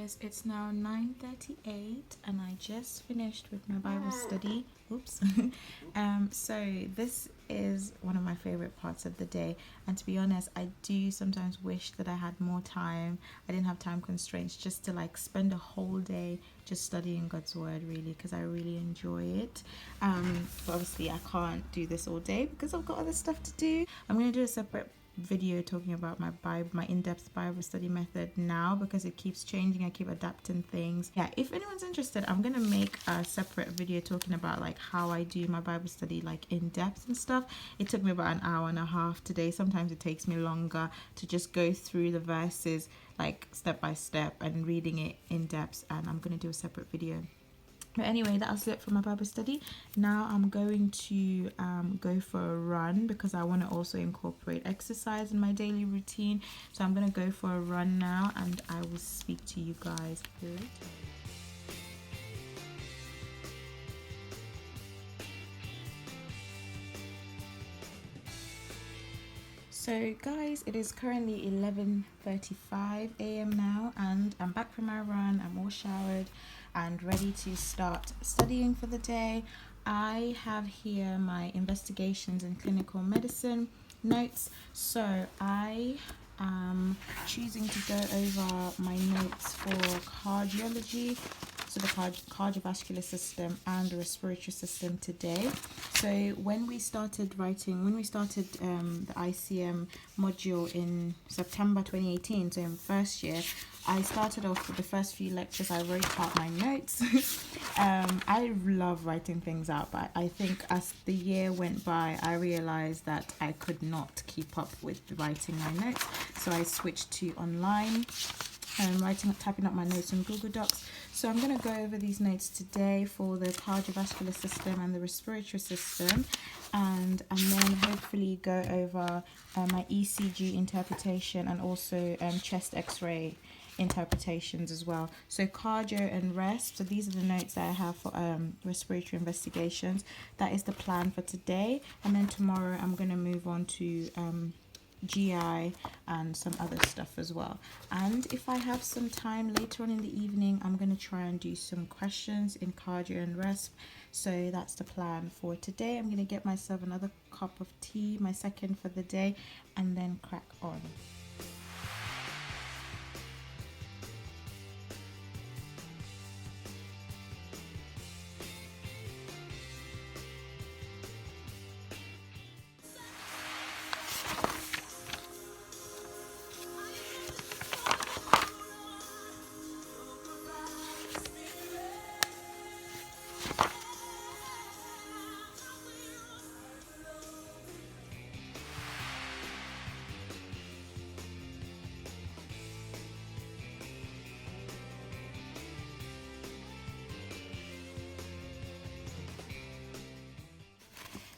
guys, it's now 9:38 and I just finished with my Bible study. Oops. So this is one of my favorite parts of the day, and to be honest, I do sometimes wish that I had more time. I didn't have time constraints just to like spend a whole day just studying God's word, really, because I really enjoy it. But obviously I can't do this all day because I've got other stuff to do. I'm going to do a separate video talking about my Bible, my in-depth Bible study method now, because it keeps changing. I keep adapting things. Yeah, if anyone's interested, I'm gonna make a separate video talking about like how I do my Bible study, like in depth and stuff. It took me about an hour and a half today. Sometimes it takes me longer to just go through the verses like step by step and reading it in depth, and I'm gonna do a separate video. But anyway, that's it for my Bible study. Now I'm going to go for a run because I want to also incorporate exercise in my daily routine. So I'm going to go for a run now, and I will speak to you guys later. So guys, it is currently 11:35 a.m. now, and I'm back from my run. I'm all showered and ready to start studying for the day. I have here my investigations in clinical medicine notes. So I am choosing to go over my notes for cardiology, so the cardiovascular system and the respiratory system today. So when we started the ICM module in September 2018, so in first year, I started off with the first few lectures. I wrote out my notes. I love writing things out, but I think as the year went by, I realized that I could not keep up with writing my notes. So I switched to online and typing up my notes on Google Docs. So I'm going to go over these notes today for the cardiovascular system and the respiratory system, and then hopefully go over my ECG interpretation and also chest x-ray interpretations as well. So cardio and rest, so these are the notes that I have for respiratory investigations. That is the plan for today, and then tomorrow I'm going to move on to GI and some other stuff as well. And if I have some time later on in the evening, I'm going to try and do some questions in cardio and resp. So that's the plan for today. I'm going to get myself another cup of tea, my second for the day, and then crack on.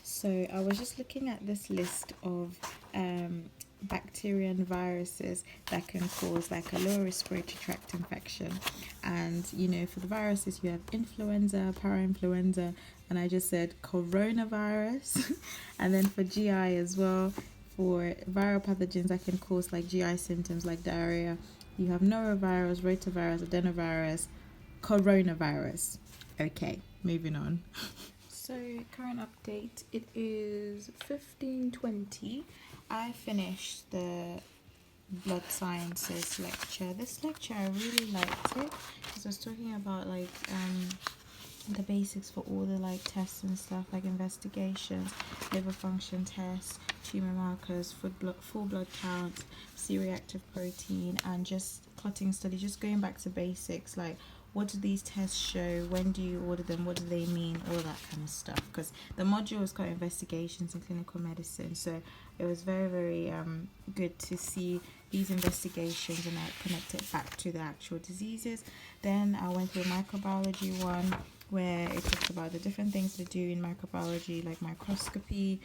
So I was just looking at this list of bacteria and viruses that can cause like a lower respiratory tract infection. And you know, for the viruses you have influenza, parainfluenza, and I just said coronavirus. And then for GI as well, for viral pathogens that can cause like GI symptoms like diarrhea, you have norovirus, rotavirus, adenovirus, coronavirus. Okay, moving on. So current update, it is 15:20. I finished the blood sciences lecture. This lecture I really liked it because I was talking about like the basics for all the like tests and stuff, like investigations, liver function tests, tumor markers, full blood count, C-reactive protein, and just clotting study, just going back to basics, like what do these tests show, when do you order them, what do they mean, all that kind of stuff, because the module was called investigations in clinical medicine. So it was very, very good to see these investigations and I connect it back to the actual diseases. Then I went through microbiology one, where it talks about the different things to do in microbiology, like microscopy,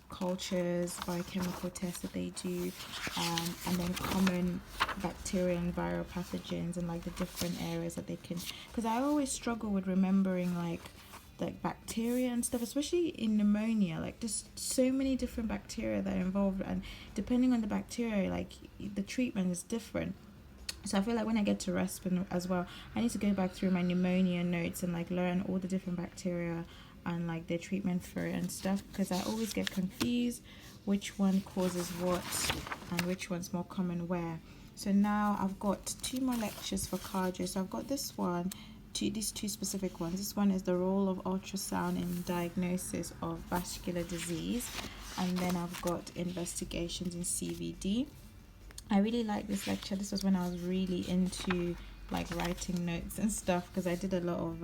cultures, biochemical tests that they do, and then common bacteria and viral pathogens and like the different areas that they can, because I always struggle with remembering like bacteria and stuff, especially in pneumonia. Like there's so many different bacteria that are involved, and depending on the bacteria, like the treatment is different. So I feel like when I get to respiratory as well, I need to go back through my pneumonia notes and like learn all the different bacteria and like their treatment for it and stuff, because I always get confused which one causes what and which one's more common where. So now I've got 2 more lectures for cardio. So I've got this one, these two specific ones. This one is the role of ultrasound in diagnosis of vascular disease, and then I've got investigations in CVD. I really like this lecture. This was when I was really into like writing notes and stuff, because I did a lot of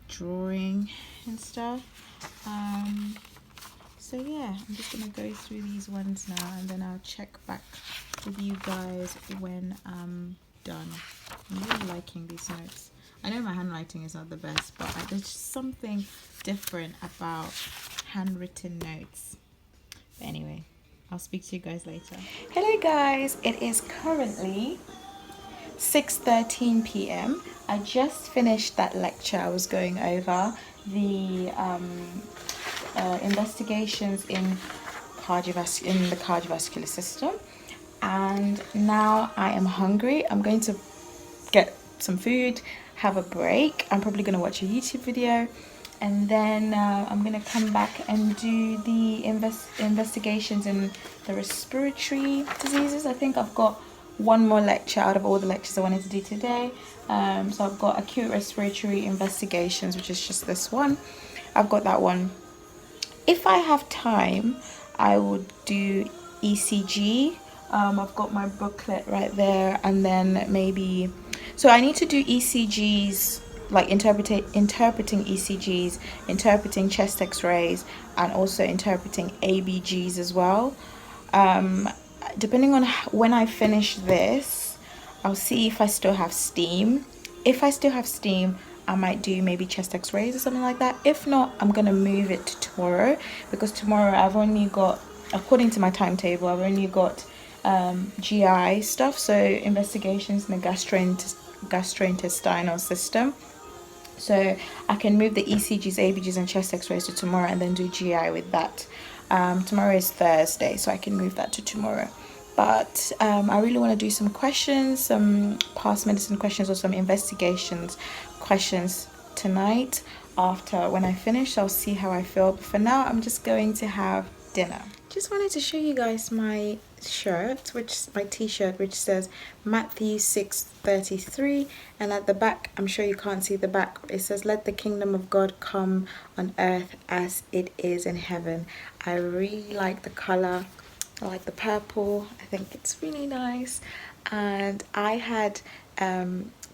drawing and stuff. So yeah, I'm just gonna go through these ones now, and then I'll check back with you guys when I'm done. I'm really liking these notes. I know my handwriting is not the best, but there's just something different about handwritten notes. But anyway, I'll speak to you guys later. Hello guys, it is currently 6:13 p.m. I just finished that lecture. I was going over the investigations in the cardiovascular system, and now I am hungry. I'm going to get some food, have a break. I'm probably going to watch a YouTube video, and then I'm going to come back and do the investigations in the respiratory diseases. I think I've got one more lecture out of all the lectures I wanted to do today. So I've got acute respiratory investigations, which is just this one. I've got that one. If I have time, I would do ECG. I've got my booklet right there, and then maybe, so I need to do ECGs, like interpreting ECGs, interpreting chest x-rays, and also interpreting ABGs as well. Depending on when I finish this, I'll see if I still have steam. If I still have steam, I might do maybe chest x-rays or something like that. If not, I'm gonna move it to tomorrow, because tomorrow I've only got, according to my timetable, I've only got GI stuff, so investigations in the gastrointestinal system. So I can move the ECGs, ABGs, and chest x-rays to tomorrow, and then do GI with that. Tomorrow is Thursday, so I can move that to tomorrow. But I really want to do some questions, some past medicine questions, or some investigations questions tonight. After when I finish, I'll see how I feel. But for now, I'm just going to have dinner. Just wanted to show you guys my shirt, my t-shirt, which says Matthew 6:33, and at the back, I'm sure you can't see the back, it says, "Let the kingdom of God come on earth as it is in heaven." I really like the color. I like the purple. I think it's really nice. And I had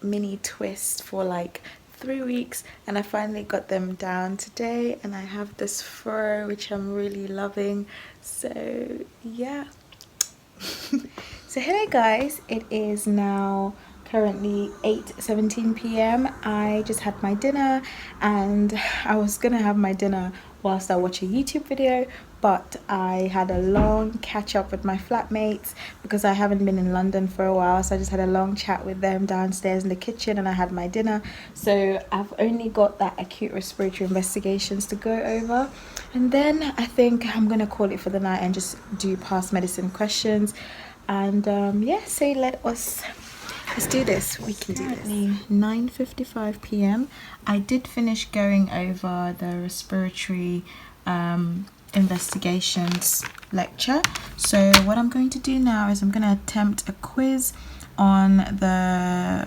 mini twists for like 3 weeks, and I finally got them down today, and I have this fur which I'm really loving. So yeah. So hello guys, it is now currently 8:17 p.m. I just had my dinner, and I was gonna have my dinner whilst I watch a YouTube video, but I had a long catch up with my flatmates because I haven't been in London for a while. So I just had a long chat with them downstairs in the kitchen, and I had my dinner. So I've only got that acute respiratory investigations to go over, and then I think I'm gonna call it for the night and just do past medicine questions. And yeah, so let's do this. We can do this. 9:55 p.m. I did finish going over the respiratory investigations lecture. So what I'm going to do now is I'm going to attempt a quiz on the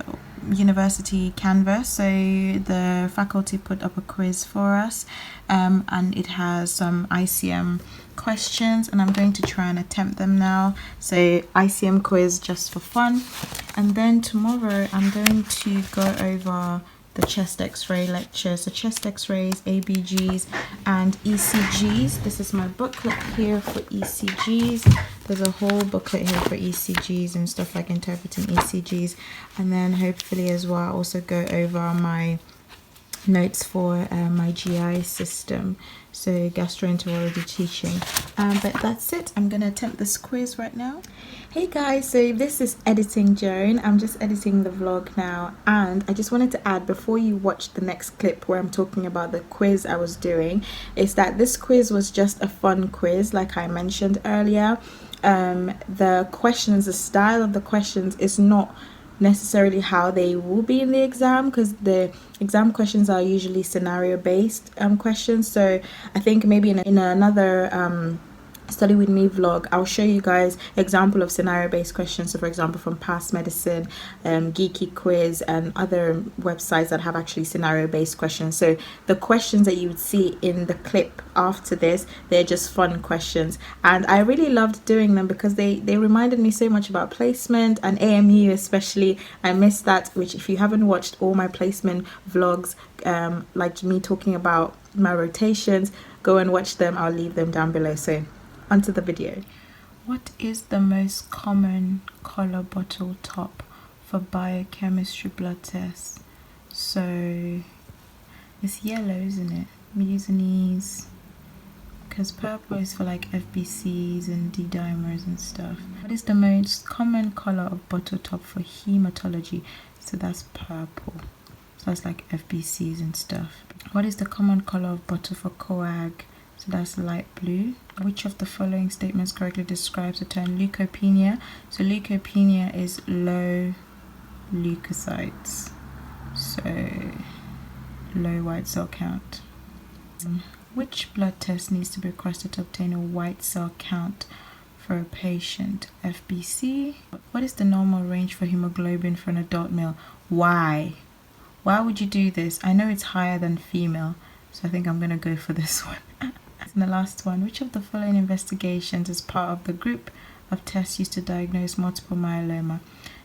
university Canvas. So the faculty put up a quiz for us, and it has some ICM questions, and I'm going to try and attempt them now. So ICM quiz just for fun. And then tomorrow I'm going to go over the chest x-ray lecture. So chest x-rays, ABGs, and ECGs. This is my booklet here for ECGs. There's a whole booklet here for ECGs and stuff like interpreting ECGs. And then hopefully as well I'll also go over my notes for my GI system, so gastroenterology teaching. But that's it. I'm gonna attempt this quiz right now. Hey guys, so this is Editing Joan. I'm just editing the vlog now, and I just wanted to add before you watch the next clip where I'm talking about the quiz I was doing, is that this quiz was just a fun quiz like I mentioned earlier. The questions, the style of the questions is not necessarily how they will be in the exam, because the exam questions are usually scenario based questions. So I think maybe in another study with me vlog, I'll show you guys example of scenario based questions. So for example, from Past Medicine, Geeky Quiz, and other websites that have actually scenario based questions. So the questions that you would see in the clip after this, they're just fun questions, and I really loved doing them because they reminded me so much about placement and AMU especially. I miss that, which if you haven't watched all my placement vlogs, like me talking about my rotations, go and watch them. I'll leave them down below. So onto the video. What is the most common color bottle top for biochemistry blood tests? So it's yellow, isn't it? I'm using these because purple is for like FBCs and D dimers and stuff. What is the most common color of bottle top for hematology? So that's purple. So that's like FBCs and stuff. What is the common color of bottle for coag? So that's light blue. Which of the following statements correctly describes the term leukopenia? So leukopenia is low leukocytes, so low white cell count. Which blood test needs to be requested to obtain a white cell count for a patient? FBC. What is the normal range for hemoglobin for an adult male? Why? Why would you do this? I know it's higher than female, so I think I'm gonna go for this one. And the last one, which of the following investigations is part of the group of tests used to diagnose multiple myeloma?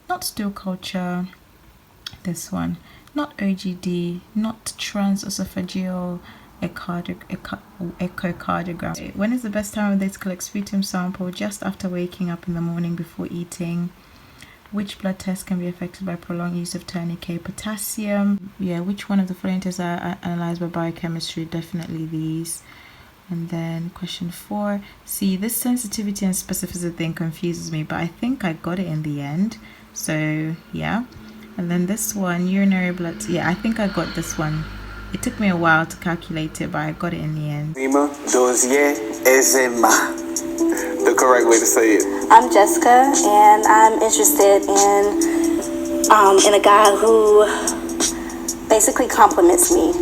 Not stool culture, this one, not OGD, not transesophageal echocardiogram. When is the best time of day to collect sputum sample? Just after waking up in the morning before eating. Which blood test can be affected by prolonged use of tourniquet? Potassium. Yeah, which one of the following tests are analyzed by biochemistry? Definitely these. And then question 4. See, this sensitivity and specificity thing confuses me, but I think I got it in the end. So yeah. And then this one, urinary blood. Yeah, I think I got this one. It took me a while to calculate it, but I got it in the end. The correct way to say it. I'm Jessica, and I'm interested in a guy who basically compliments me,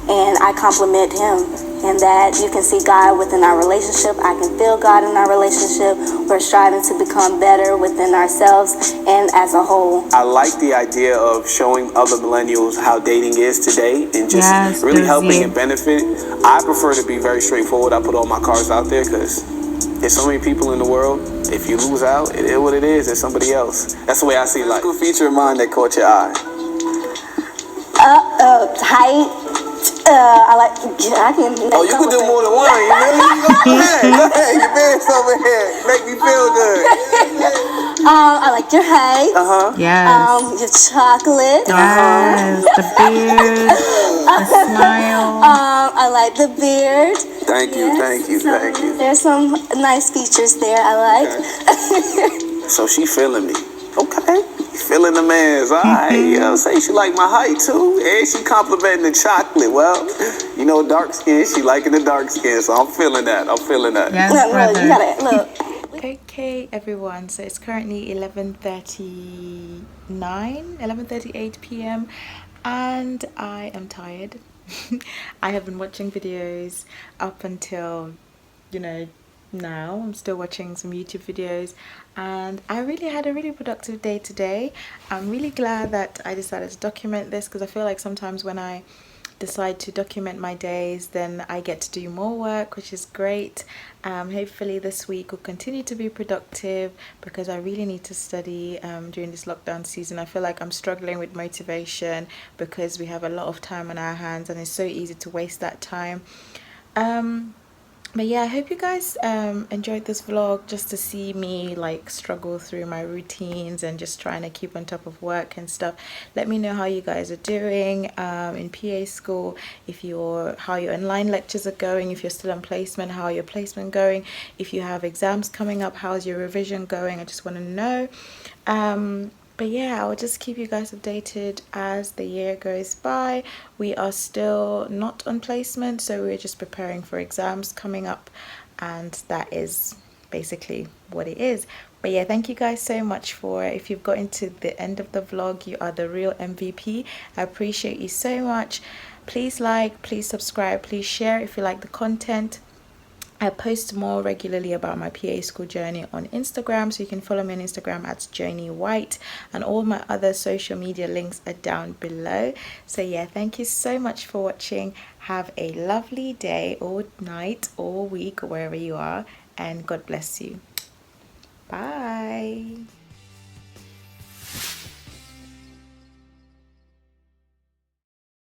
and I compliment him. And that you can see God within our relationship. I can feel God in our relationship. We're striving to become better within ourselves and as a whole. I like the idea of showing other millennials how dating is today and just really helping and benefit. I prefer to be very straightforward. I put all my cards out there because there's so many people in the world. If you lose out, it is what it is. There's somebody else. That's the way I see life. What's a feature of mine that caught your eye? Height. I like. I can. Oh, you can do more than one. You really? Go ahead. Your man's over here. Make me feel good. I like your height. Yes. Your chocolate. Yes. The beard. The smile. I like the beard. Thank you. There's some nice features there. I like. Okay. So she feeling me. Okay. Feeling the man's. All right. You know what I'm saying? She like my height too. And she complimenting the chocolate. Well, you know, dark skin. She liking the dark skin. So I'm feeling that. Yes, look, you gotta look. Okay, everyone. So it's currently 11:38 p.m. and I am tired. I have been watching videos up until, now. I'm still watching some YouTube videos, and I really had a really productive day today. I'm really glad that I decided to document this, because I feel like sometimes when I decide to document my days, then I get to do more work, which is great. Hopefully this week will continue to be productive, because I really need to study during this lockdown season. I feel like I'm struggling with motivation because we have a lot of time on our hands and it's so easy to waste that time. But yeah, I hope you guys enjoyed this vlog, just to see me like struggle through my routines and just trying to keep on top of work and stuff. Let me know how you guys are doing in PA school, how your online lectures are going, if you're still on placement, how your placement going, if you have exams coming up, how's your revision going. I just want to know. But yeah, I'll just keep you guys updated as the year goes by. We are still not on placement, so we're just preparing for exams coming up, and that is basically what it is. But yeah, thank you guys so much if you've gotten to the end of the vlog, you are the real MVP. I appreciate you so much. Please like, please subscribe, please share if you like the content. I post more regularly about my PA school journey on Instagram, so you can follow me on Instagram at Joni White, and all my other social media links are down below. So yeah, thank you so much for watching. Have a lovely day or night or week or wherever you are, and God bless you. Bye.